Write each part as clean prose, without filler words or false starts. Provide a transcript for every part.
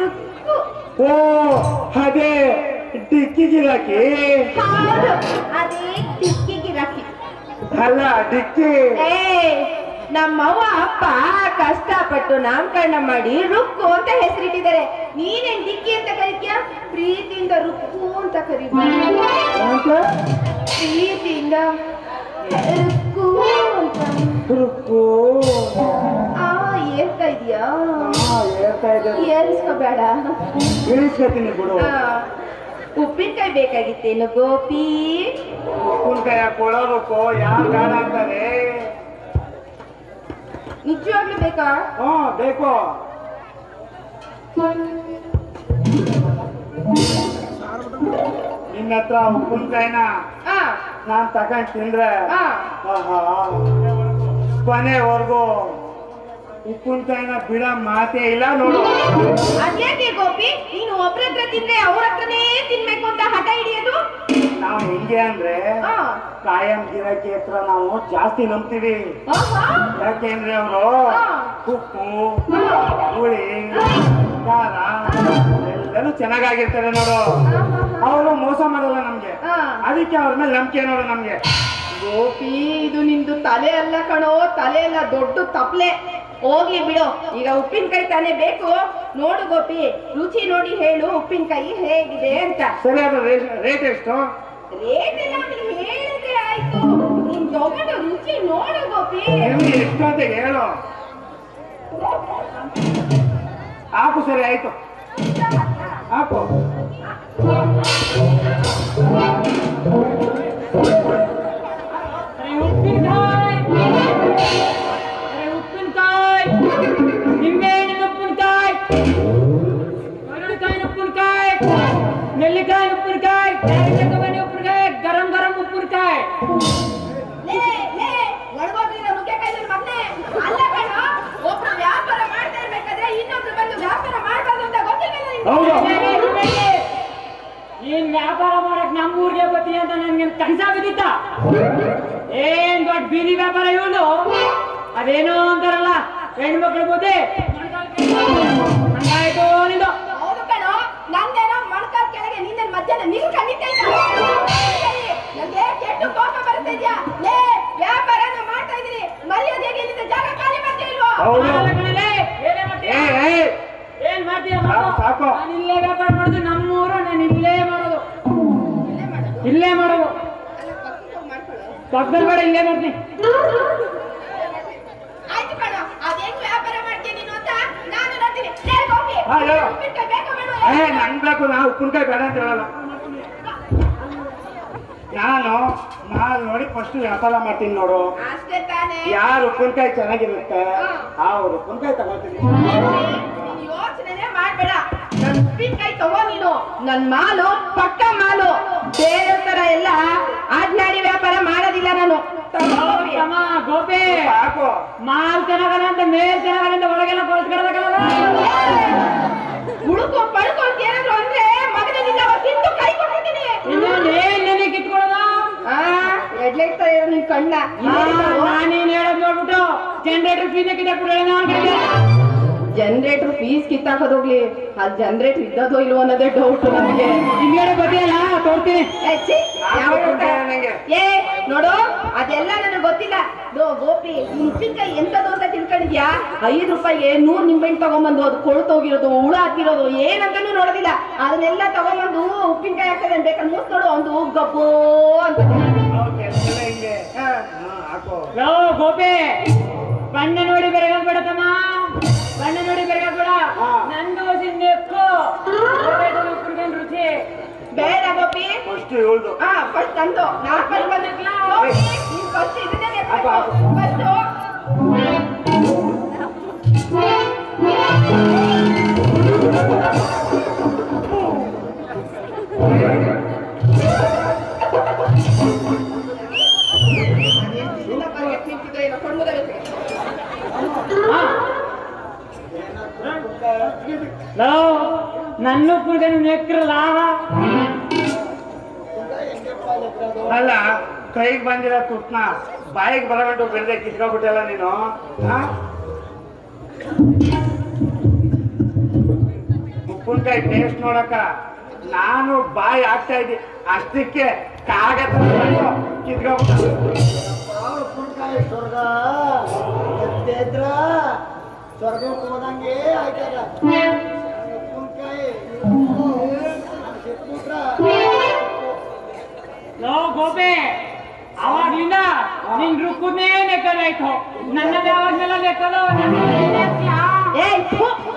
ರುಕ್ಕು. ಓ ಅದೇ ಡಿಕ್ಕಿ ಗಿರಾಕಿ. ಹೌದು, ಅದೇ ಡಿಕ್ಕಿ ಗಿರಾಕಿ. ಅಲ್ಲ ಡಿಕ್ಕಿ. ನಮ್ಮವ್ವ ಅಪ್ಪ ಕಷ್ಟಪಟ್ಟು ನಾಮಕರಣ ಮಾಡಿ ರುಕ್ಕು ಅಂತ ಹೆಸರಿಟ್ಟಿದ್ದಾರೆ. ನೀನೇನ್ ಡಿಕ್ಕಿ ಅಂತ ಕರಿತೀಯ? ಪ್ರೀತಿಯಿಂದ ರುಕ್ಕು ಅಂತ ಕರೀಬೋದು. ಪ್ರೀತಿಯಿಂದ ರುಕ್ಕು ಅಂತ. ರುಕ್ಕು ಏರ್ತಾ ಇದೀಯಾ? ಏರಿಸ್ಕೋಬೇಡ. ಇಳಿಸ್ಕೊತೀನಿ ಬಿಡು. ಉಪ್ಪಿನಕಾಯಿ ಬೇಕಾಗಿತ್ತೇನು ಗೋಪಿ? ಉಪ್ಪಿನಕಾಯಿ ಕೊಡೋದಕ್ಕೋ ಯಾರು ಬೇಡ ಅಂತಾರೆ? ನಿಜವಾಗ್ಲೂ ಬೇಕಾ? ಬೇಕು. ನಿನ್ನ ಹತ್ರ ಉಪ್ಪಿನಕಾಯಿನ ನಾನ್ ತಗೊಂಡ್ ತಿಂದ್ರೆ ಕೊನೆವರೆಗೂ ಉಪ್ಪಿನಕಾಯಿನ ಬಿಡ ಮಾತೇ ಇಲ್ಲ ನೋಡು. ಅದ್ಯಾಕೆ ಗೋಪಿ ನೀನು ಒಬ್ರ ಹತ್ರ ತಿಂದ್ರೆ ಅವ್ರ ಹತ್ರನೇ ತಿನ್ಬೇಕು ಅಂತ ಹಠ ಹಿಡಿಯೋದು? ನಾವು ಹೆಂಗೆ ಅಂದ್ರೆ ಕಾಯಂ ಗಿರಾಕಿ ಹತ್ರ ನಾವು ಜಾಸ್ತಿ ನಂಬ್ತೀವಿ. ಯಾಕೆಂದ್ರೆ ಅವರು ಉಪ್ಪು ಹುಳಿ ಖಾರ ಎಲ್ಲರೂ ಚೆನ್ನಾಗಿರ್ತಾರೆ ನೋಡು. ಅವರು ಮೋಸ ಮಾಡಲ್ಲ ನಮ್ಗೆ, ಅದಕ್ಕೆ ಅವ್ರ ಮೇಲೆ ನಂಬಿಕೆ ನೋಡು ನಮ್ಗೆ. ಗೋಪಿ ಇದು ನಿಂದು ತಲೆ ಅಲ್ಲ ಕಣೋ, ತಲೆ ಅಲ್ಲ ದೊಡ್ಡ ತಪ್ಲೆ. ಹೋಗ್ಲಿ ಬಿಡು, ಈಗ ಉಪ್ಪಿನಕಾಯಿ ತಾನೇ ಬೇಕು. ನೋಡು ಗೋಪಿ, ರುಚಿ ನೋಡಿ ಹೇಳು ಉಪ್ಪಿನಕಾಯಿ ಹೇಗಿದೆ ಅಂತ. ಸರಿ, ಅದು ರೇಟ್ ಎಷ್ಟು? ರೇಟ್ ಎಲ್ಲ ಹೇಳಿದ್ರೆ ಆಯ್ತು, ನೀನ್ ತಗೊಂಡು ರುಚಿ ನೋಡು ಗೋಪಿ. ಎಷ್ಟು ಅಂತ ಹೇಳು. ಹಾಕು. ಸರಿ ಆಯ್ತು, ಹಾಕು. ಉಪ್ಪಿನಕಾಯಿ, ನಿಂಬೆಹಣ್ಣಿನ ಉಪ್ಪಿನಕಾಯಿ, ಮರಳಿಕಾಯಿನ ಉಪ್ಪಿನಕಾಯಿ, ನೆಲ್ಲಿಕಾಯಿ ಉಪ್ಪಿನಕಾಯಿ, ಉಪ್ಪಿನಕಾಯಿ, ಗರಂ ಗರಂ ಉಪ್ಪಿನಕಾಯಿ. ಒಬ್ರು ವ್ಯಾಪಾರ ಮಾಡ್ತಾ ಇರ್ಬೇಕಾದ್ರೆ ಇನ್ನೊಬ್ರು ಬಂದು ವ್ಯಾಪಾರ ಮಾಡಬಾರ್ದು ಅಂತ ಗೊತ್ತಿಲ್ಲ. ನೀನ್ ವ್ಯಾಪಾರ ಮಾಡಕ್ ನಮ್ಮೂರ್ಗೆ ಬರ್ತೀನಿ ಅಂತ ನನ್ಗೆ ಕನಸ ಬಿದ್ದಿತ್ತ? ಏನ್ ದೊಡ್ಡ ಬೀದಿ ವ್ಯಾಪಾರ ಇವನು. ಅದೇನೋ ಅಂತಾರಲ್ಲ ಹೆಣ್ಮಕ್ಳು ಬುದ್ಧಿ ಹಂಗಾಯ್ತು ನಿಂದು. ಹೌದು ಕಣೋ, ನಂದೇನೋ ಮೊಣಕಾಲ್ ಕೆಳಗೆ ನಿನ್ನೆ ಮಧ್ಯಾಹ್ನ ನೀರು ಕಣ್ಣಿತಾ ಇದ್ದ. ನಂಗೆ ಕೆಟ್ಟು ಕೋಪ ಬರ್ತಾ ಇದ್ಯಾ? ವ್ಯಾಪಾರನ ಮಾಡ್ತಾ ಇದೀನಿ, ಮರ್ಯಾದೆಗೆ ಇಲ್ಲಿಂದ ಜಾಗ ಖಾಲಿ ಮಾಡ್ತಾ ಇಲ್ವೋ? ಏನ್ ಮಾಡ್ತೀಯ? ನಾನು ಇಲ್ಲೇ ವ್ಯಾಪಾರ ಮಾಡುದು, ನಮ್ಮೂರು, ನಾನು ಇಲ್ಲೇ ಮಾಡೋದು. ಇಲ್ಲೇ ಮಾಡೋದು, ಪಕ್ಕದಲ್ಲಿ ಬೇಡ, ಇಲ್ಲೇ ಮಾಡ್ತೀನಿ. ಆಯ್ತು ಕಣೋ, ಅದೇನು ವ್ಯಾಪಾರ ಮಾಡ್ತೀನಿ ನೀನು ಅಂತ ನಾನು ನೋಡ್ತೀನಿ. ನಂಗ್ ಬೇಕು, ನಾ ಉಪ್ಪಿನಕಾಯಿ ಬೇಡ ಅಂತ ಹೇಳಲ್ಲ. ನಾನು ನೋಡಿ ಫಸ್ಟ್ ವ್ಯಾಪಾರ ಮಾಡ್ತೀನಿ ನೋಡು. ಅಷ್ಟೇ ತಾನೇ. ಯಾರು ಉಪ್ಪಿನಕಾಯಿ ಚೆನ್ನಾಗಿರುತ್ತೆ ಅವ್ರು ಉಪ್ಪಿನಕಾಯಿ ತಗೋತೀನಿ. ಯೋಚನೆ ಮಾಡ್ಬೇಡ, ನನ್ ಉಪ್ಪಿನಕಾಯಿ ತಗೋ ನೀನು. ನನ್ ಮಾಲು ಪಕ್ಕ ಮಾಲು, ಬೇರೆ ತರ ಎಲ್ಲ ಆಡ್ನಾಡಿ ವ್ಯಾಪಾರ ಮಾಡೋದಿಲ್ಲ ನಾನು. ಗೋಪಿ, ಮಾಲ್ ಚೆನ್ನಾಗಲ್ಲ ಅಂತ ಮೇಲ್ ಚೆನ್ನಾಗಲ್ಲ ಅಂತ ಒಳಗೆಲ್ಲ ಕೊಡ್ಸ್ಕೊಡ್ಬೇಕಲ್ಲ. ಹುಡುಕು ಪಡ್ಕೊ ಅಂತ ಏನಾದ್ರು ಅಂದ್ರೆ ಮಗನಿಂದ ತಿಂದು ಕೈ ಕೊಡ್ತೀನಿ. ಇನ್ನೇನು ಕಿತ್ಕೊಳ್ಳೋದ? ಎಡ್ಲೆಗ್ತಾ ಇರೋ ನಿನ್ ಕಣ್ಣ. ನಾನೇನ್ ಹೇಳೋದ್ ನೋಡ್ಬಿಟ್ಟು ಜನರೇಟರ್ ಫೀಸ್ ಕಿತ್ತಾಕ್ಬಿಡ. ಜನರೇಟರ್ ಫೀಸ್ ಕಿತ್ತಾಕೋದೋಗ್ಲಿ, ಅಲ್ಲಿ ಜನರೇಟರ್ ಇದ್ದದೋ ಇಲ್ವೋ ಅನ್ನೋದೇ ಡೌಟ್ ನಮಗೆ. ಹಿಂಗೇನೆ ಬದಿಯಲ್ಲ ತೋರ್ತೀನಿ. ನೋಡು, ಅದೆಲ್ಲ ನನಗೆ ಗೊತ್ತಿಲ್ಲ. ಗೋಪಿ, ಉಪ್ಪಿನಕಾಯಿ ಎಂತದು ಅಂತ ತಿಳ್ಕೊಂಡಿದ್ಯಾ? 5 ರೂಪಾಯಿಗೆ 100 ನಿಂಬೆಹಣ್ಣು ತಗೊಂಬಂದು ಅದು ಕೊಳ್ತೋಗಿರೋದು, ಹುಳ ಹಾಕಿರೋದು ಏನಂತಾನು ನೋಡೋದಿಲ್ಲ. ಅದನ್ನೆಲ್ಲ ತಗೊಂಬಂದು ಉಪ್ಪಿನಕಾಯಿ ಹಾಕ್ತದೆ ಬೇಕಾದ್ರೆ ಮೂಸ್ ನೋಡು, ಒಂದು ಗಬ್ಬೋ ಅಂತ. ಗೋಪಿ, ಬಣ್ಣ ನೋಡಿ ಬೆರಗಾಗ್ಬೇಡ ತಮ್ಮ, ಬಣ್ಣ ನೋಡಿ ಬೆರಗಾಗ್ಬೇಡ. ನಂದು ಸಿಂಧೆಕ್ಕು ರುಚಿ ಬೇಡ ಗೋಪಿ. ಫಸ್ಟ್ ಹೇಳ್ದು. ಫಸ್ಟ್ ಅಂದು ನಾಲ್ಕು ಬಂದಿರ್ಲ. ಫಸ್ಟ್ ಇದನ್ನೇ ನನ್ನ ಉಪ್ಪಿನಕಾಯಿ ನೆಕ್ರಲ್ಲ. ಅಲ್ಲ, ಕೈಗೆ ಬಂದಿರೋ ತುಟ್ನ ಬಾಯಿಗೆ ಬರಗಂಟು ಬೆಳೆದೆ ಕಿತ್ಕೊಬಿಟ್ಟಲ್ಲ ನೀನು. ಉಪ್ಪಿನಕಾಯಿ ಟೇಸ್ಟ್ ನೋಡಕ ನಾನು ಬಾಯಿ ಆಗ್ತಾ ಇದ್ದೆ ಅಷ್ಟಕ್ಕೆ ಕಾಗದ ಕಿತ್ಕೊಂಡ್ಬಿಟ್ಟು ಉಪ್ಪಿನಕಾಯಿ ಸ್ವರ್ಗ ಎದ್ದಿದ್ರ ಸ್ವರ್ಗಕ್ಕೆ ಹೋದಂಗೆ ಆಯ್ತದ ಉಪ್ಪಿನಕಾಯಿ ಸಿಕ್ಬಿಟ್ರ ಲೋ ಗೋಪೆ ಅವಾಗ್ಲಿಂದ ನಿನ್ ರುಕ್ಕುನೇ ನೆಕ್ಕಲಾಯ್ತು ನನ್ನದು ಯಾವಾಗ್ನೆಲ್ಲ ನೆಕ್ಕಲು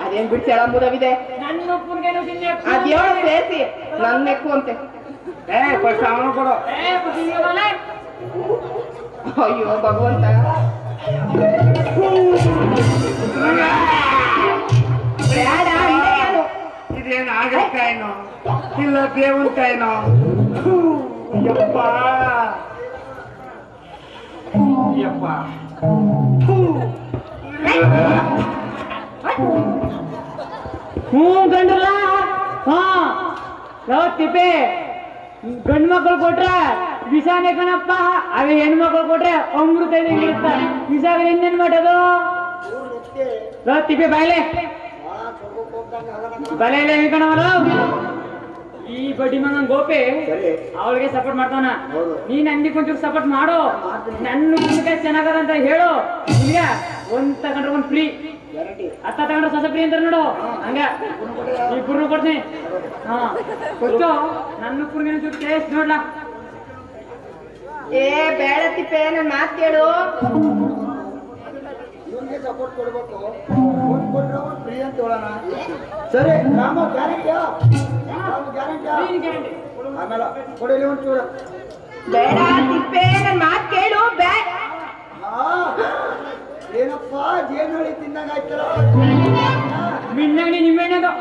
ಅದೇನ್ ಬಿಡ್ಸಿ ಎಳಂಬುದವಿದೆ ನನ್ನ ಉಪ್ಪುನ್ಗೇನು ತಿನ್ನೆ ಅದೇಳು ಸೇರಿಸಿ ನನ್ ನೆಕ್ಕು ಅಂತೆ ಫಸ್ಟ್ ಅವನು ಕೊಡು ಅಯ್ಯೋ ಭಗವಂತ ಬೇಡ ಇದೆ ಏನು ಇದೇನು ಆಗಲ್ಕಾಯಿನೋ ಇಲ್ಲ ಬೇವನ್ಕಾಯಿನೋ ಯಪ್ಪ ಯಪ್ಪ ಗಂಡಲ್ಲ ಹಾ ತಿಪ್ಪೆ ಗಂಡು ಮಕ್ಕಳು ಕೊಟ್ರೆ ವಿಷಾನೇ ಕಣಪ್ಪ ಅವೇ ಹೆಣ್ಮಕ್ಳು ಕೊಟ್ರೆ ಅಮೃತ ಇರುತ್ತ ವಿಷ ಇನ್ನೇನ್ ಮಾಡೋದು ತಿಪ್ಪೆ ಬಾಯ್ಲೆ ಬಲೆ ಕಣವಲ್ಲ ಈ ಬಡ್ಡಿ ಮಗನ್ ಗೋಪೆ ಅವಳಿಗೆ ಸಪೋರ್ಟ್ ಮಾಡ್ತಾನ ನೀನ್ ಅಂದಿಕ್ ಒಂಚೂರು ಸಪೋರ್ಟ್ ಮಾಡು ನನ್ನ ಉಪ್ಪಿನಕಾಯಿ ಚೆನ್ನಾಗದಂತ ಹೇಳು ಈಗ ಒಂದ್ ತಗೊಂಡ್ರೆ ಒಂದ್ ಫ್ರೀ ಅತ್ತ ತಗೊಂಡ್ರೆ ಹೊಸ ಫ್ರೀ ಅಂತ ನೋಡು ಹಂಗ ಇಬ್ಬರು ಕೊಡ್ತೀನಿ ಹಾ ಗೊತ್ತು ನನ್ನ ಉಪ್ಪಿನ ಚೂರು ಟೇಸ್ಟ್ ನೋಡ್ಲಾ ಏ ಬೇಡ ತಿಪ್ಪೆ ನನ್ ಮಾತ್ ಕೇಳು ಇವನ್ಗೆ ಸಪೋರ್ಟ್ ಕೊಡ್ಬೇಕು ಒಂದ್ ಕೊಟ್ರೆ ಒಂದ್ ಫ್ರೀ ಅಂತ ಹೇಳೋಣ ಸರಿ ರಾಮ ಗ್ಯಾರಂಟಿಯಾ ಗ್ಯಾರಂಟಿ ಆಮೇಲೆ ಕೊಡಿಲಿ ಒಂಚೂರು ಬೇಡ ತಿಪ್ಪೆ ನನ್ ಮಾತ್ ಕೇಳು ಹಾ ಏನಪ್ಪ ಜೇನುಳಿ ತಿಂದಂಗ ಆಯ್ತಲ್ಲ ಮಿಣ್ಣಂಗಡಿ ನಿಮ್ಮೆಣ್ಣದು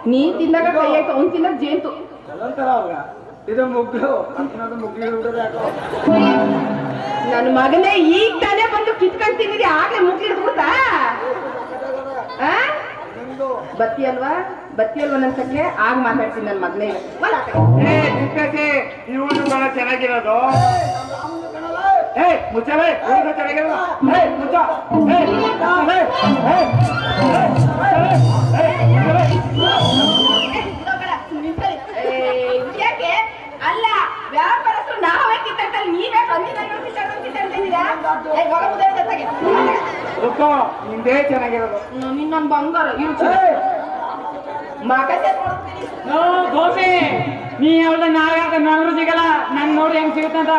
ನೀ ತಿಂದಾಗ ಕೈ ಆಯ್ತು ಅವ್ನ್ ತಿನ್ನಕ್ ಜೇಂತು ಅದಂತಾರ ಅವಾಗ ಇದು ಮುಗ್ಲು ಅಂತನದು ಮುಗ್ಲಿ ಹುಡುಗ ಯಾಕೋ ನನ್ನ ಮಗನೇ ಈಗ ತಾನೇ ಬಂದು ಕಿತ್ಕೊಂಡ್ ತಿಂದಿದ್ದೆ ಆಗ್ಲೇ ಮುಗ್ಲಿ ಹಿಡ್ಬಿಡ್ತಾ ಬತ್ತಿ ಅಲ್ವಾ ನನ್ ಸಕ್ಕೆ ಆಗ ಮಾತಾಡ್ತೀನಿ ನನ್ ಮಗನೇ ಇವನು ಬಹಳ ಚೆನ್ನಾಗಿರೋದು ಮುಚ್ಚಲೇ ಚೆನ್ನಾಗಿರೋದು ಮುಚ್ಚ ಯಾಕೆ ಅಲ್ಲ ವ್ಯಾಪಾರಸ್ಥರು ನಾವೇ ಕಿತ್ತಾಡ್ತಾರೆ ನೀವೇ ನಿಂದೇ ಚೆನ್ನಾಗಿರೋದು ನಿನ್ನೊಂದು ಬಂಗಾರ ಮಗ ನೋ ಗೋಪಿ ನೀ ಅವಳ ನಾವ್ಯಾಕ ನನಗೂ ಸಿಗಲ್ಲ ನನ್ ನೋಡಿ ಹೆಂಗ್ ಸಿಗುತ್ತಂತ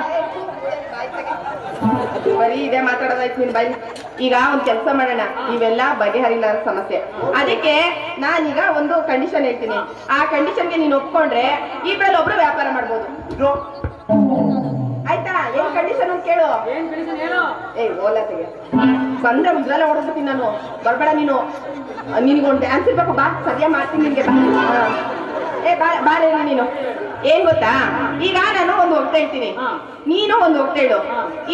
ಬರೀ ಇದೇ ಮಾತಾಡೋದಾಯ್ತು ನಿನ್ ಬಾಯಿ ಈಗ ಒಂದ್ ಕೆಲಸ ಮಾಡೋಣ ಇವೆಲ್ಲ ಬಗೆಹರಿಲಾರ ಸಮಸ್ಯೆ ಅದಕ್ಕೆ ನಾನೀಗ ಒಂದು ಕಂಡೀಷನ್ ಹೇಳ್ತೀನಿ ಆ ಕಂಡೀಷನ್ಗೆ ನೀನ್ ಒಪ್ಕೊಂಡ್ರೆ ಇಬ್ರಲ್ಲಿ ಒಬ್ರು ವ್ಯಾಪಾರ ಮಾಡ್ಬೋದು ಆಯ್ತಾ ಏನ್ ಕಂಡೀಷನ್ ಅಂತ ಕೇಳು ಏನ್ ಕಂಡೀಷನ್ ಹೇಳು ಏ ಓಲಾ ತೆಗೆ ಬಂದ್ರೆ ಉದ್ರಲ್ಲ ಹೊಡೆದ್ಬಿಡ್ತೀನಿ ನಾನು ಬರ್ಬೇಡ ನೀನು ನಿನ್ಗೊಂದು ಡ್ಯಾನ್ಸ್ ಇರ್ಬೇಕು ಬಾ ಸದ್ಯ ಮಾಡ್ತೀನಿ ನಿನ್ಗೆ ಏ ಬಾರೇ ನೀನು ಏನ್ ಗೊತ್ತಾ ಈಗ ನಾನು ಒಂದು ಹೋಗ್ತಾ ಹೇಳ್ತೀನಿ ನೀನು ಒಂದು ಹೋಗ್ತಾ ಹೇಳು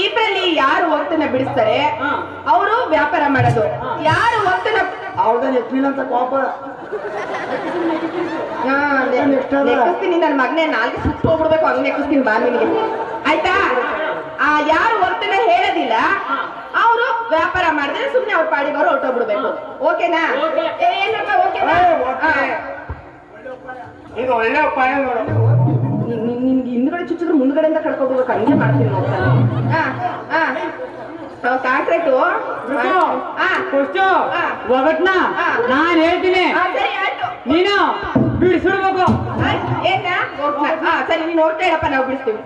ಇಬ್ರಲ್ಲಿ ಯಾರು ಒಗ್ತನ್ನ ಬಿಡಿಸ್ತಾರೆ ಅವರು ವ್ಯಾಪಾರ ಮಾಡೋದು ಯಾರು ಒಗ್ತನ್ನ ಅವ್ರದ್ದು ಎತ್ತಿಲ್ಲ ಅಂತ ಕೋಪ ನೆಕ್ಕಿಸ್ತೀನಿ ನನ್ನ ಮಗನೇ ನಾಲ್ಕು ಸುತ್ತ ಹೋಗ್ಬಿಡ್ಬೇಕು ಹಂಗ್ ನೆಕ್ಕಿಸ್ತೀನಿ ಬಾ ನಿನಗೆ ಆಯ್ತಾ ಯಾರು ಒಗ್ತನ್ನ ಹೇಳೋದಿಲ್ಲ ಅವರು ವ್ಯಾಪಾರ ಮಾಡಿದ್ರೆ ಸುಮ್ನೆ ಅವ್ರ ಪಾಡಿಗೆ ಅವ್ರು ಹೊರಟೋಗ್ಬಿಡ್ಬೇಕು ಓಕೆನಾ ಏನಪ್ಪ ಓಕೆನಾ ಇದು ಒಳ್ಳೆ ಉಪಾಯ ನೋಡು ನಿನ್ಗೆ ಹಿಂದ್ಗಡೆ ಚುಚ್ಚಿದ್ರೆ ಮುಂದ್ಗಡೆಯಿಂದ ಕಳ್ಕೊಬೇಕು ಹಂಗೆ ಮಾಡ್ತೀನಿ ಕಾಂಟ್ರಾಕ್ಟು ಒಗಟ್ನ ನಾನ್ ಹೇಳ್ತೀನಿ ನೀನು ಬಿಡಿಸಿಡ್ಬೇಕು ಏನ ಸರಿ ನೀನು ನೋಡ್ತಾ ಇರಪ್ಪ ನಾವು ಬಿಡಿಸ್ತೀವಿ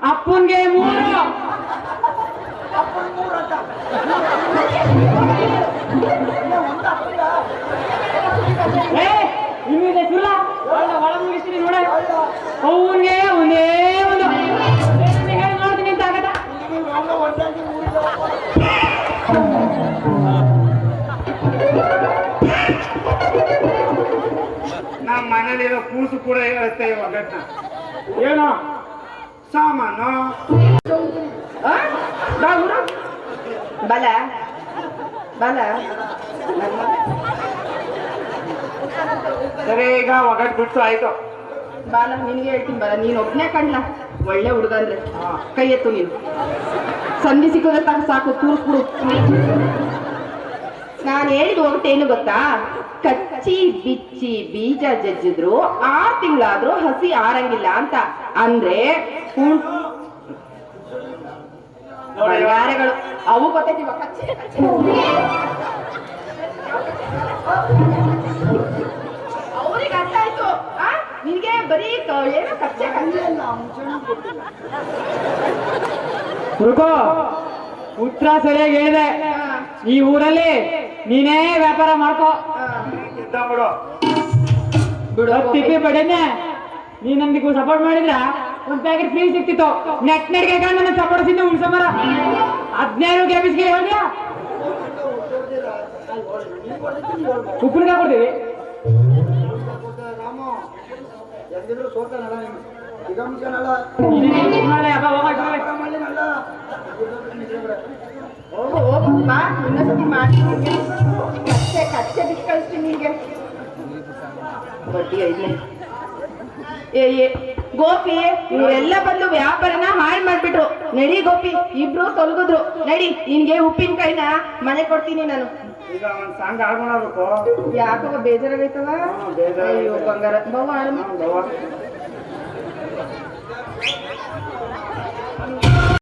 ಅಪ್ಪನ್ಗೆ ಮೂರು ನಿಮಗೆ ಸುಳ್ಳ ಒಳ ಮುಗಿಸ್ತೀನಿ ನೋಡ ಅವನ್ಗೆ ಒಂದೇ ಒಂದು ಹೇಳಿ ನೋಡ್ತೀನಿ ಅಂತ ಆಗತ್ತ ನಮ್ಮ ಮನೇಲಿರೋ ಕೂಸು ಕೂಡ ಹೇಳುತ್ತೆ ಒಗ್ಗಟ್ಟನ್ನ ಏನು ಸಾಮಾನು ಬಲ ಸರಿ ಈಗ ಒಗ್ಗಟ್ಟು ಬಿಟ್ಟು ಆಯ್ತು ಬಾಲ ನಿನ್ಗೆ ಹೇಳ್ತೀನಿ ಬಲ ನೀನ್ ಒಬ್ನೇ ಕಣ್ಣ ಒಳ್ಳೆ ಹುಡುಗ ಅಂದ್ರೆ ಕೈ ಎತ್ತು ನೀನು ಸಂಧಿ ಸಿಕ್ಕೋದ್ರೆ ಸಾಕು ತೂರ್ಸ್ಬಿಡು ನಾನು ಹೇಳಿದ ಒಗಟೇನು ಗೊತ್ತಾ? ಕಚ್ಚಿ ಬಿಚ್ಚಿ ಬೀಜ ಜಜ್ಜಿದ್ರು 6 ತಿಂಗಳಾದ್ರೂ ಹಸಿ ಆರಂಗಿಲ್ಲ ಅಂತ. ಅಂದ್ರೆ ಬಳ್ಳಾರೆಗಳು ಅವು ಗೊತ್ತೈತಿವ ಕಚ್ಚಿ ಅವ್ರಿಗೆ ಅರ್ಥ ಆಯ್ತು. ನಿನ್ಗೆ ಬರೀ ಏನೋ ಕಚ್ಚೆ ಹುಡುಕೋ ಉತ್ತರ ಸರಿಯಾಗಿ ಹೇಳಿದೆ. ಈ ಊರಲ್ಲಿ ನೀನೇ ವ್ಯಾಪಾರ ಮಾಡ್ಕೋ. ತಿಪ್ಪಿ ಬಡನೆ ನೀ ನನ್ಗೆ ಸಪೋರ್ಟ್ ಮಾಡಿದ್ರ ಒಂದ್ ಪ್ಯಾಕೆಟ್ ಫ್ರೀ ಸಿಕ್ತಿತ್ತು. ನೆಟ್ಗೆ ನನ್ನ ಸಪೋರ್ಟ್ ಸಿಂದ ಉಳ್ಸಮರ 15 ಗ್ಯಾಬಿಸ್ಗೆ ಹೇಳ್ದ್ಯಾ ಉಪ್ಪಿನಕಾಯಿ ಕೊಡ್ತೀವಿ. ಎಂದಿದ್ರು ಸೋತಾನಲ್ಲ ನೀನು ಈಗ ಮುಂಚೆನಲ್ಲ ಹೋಗು ಹೋಗು ಬಾ, ಇನ್ನೊಂದ್ಸತಿ ಮಾಡ್ತೀನಿ. ಕಚ್ಚೆ ಕಚ್ಚೆ ಬಿಟ್ಟು ಕಳಿಸ್ತೀನಿ ನಿನ್ಗೆ. ಬಡ್ಡಿ ಐದ್ನೇ ಗೋಪಿ ಇವರೆಲ್ಲ ಬಂದು ವ್ಯಾಪಾರನ ಹಾಳು ಮಾಡ್ಬಿಟ್ರು. ನಡಿ ಗೋಪಿ, ಇಬ್ರು ತೊಲಗಿದ್ರು. ನಡಿ, ನಿನ್ಗೆ ಉಪ್ಪಿನಕಾಯಿನ ಮನೆ ಕೊಡ್ತೀನಿ ನಾನು. ಈಗ ಒಂದ್ ಸಾಂಗ್ ಹಾಡ್ ಮಾಡಬೇಕು. ಯಾಕೋ ಬೇಜಾರಾಗೈತವ? ಅಯ್ಯೋ ಬಂಗಾರ ಬವ್ವ.